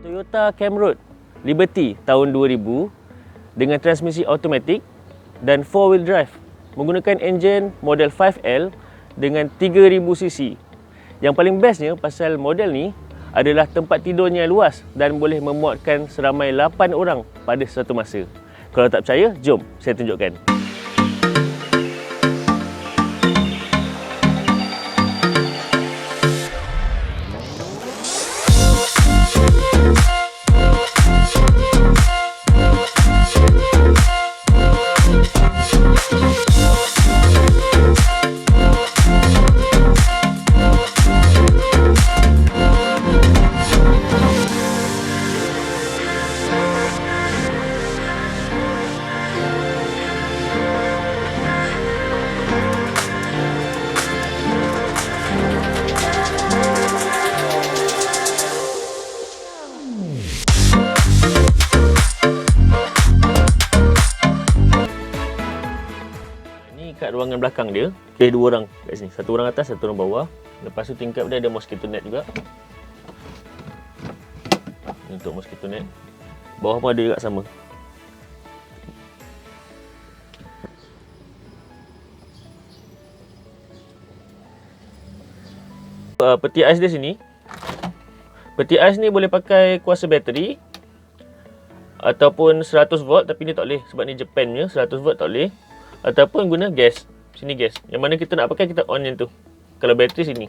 Toyota Camroad Liberty tahun 2000 dengan transmisi automatik dan 4-wheel drive menggunakan enjin model 5L dengan 3000 cc. Yang paling bestnya pasal model ni adalah tempat tidurnya luas dan boleh memuatkan seramai 8 orang pada satu masa. Kalau tak percaya, jom saya tunjukkan. Kat ruangan belakang dia, okay, dua orang kat sini. Satu orang atas, satu orang bawah. Lepas tu tingkap dia ada mosquito net juga. Ini untuk mosquito net. Bawah pun ada juga sama. Peti ais dia sini. Peti ais ni boleh pakai kuasa bateri ataupun 100 volt, tapi ni tak boleh sebab ni Japan punya. 100 volt tak boleh. Ataupun guna gas. Sini gas. Yang mana kita nak pakai, kita on yang tu. Kalau bateri sini.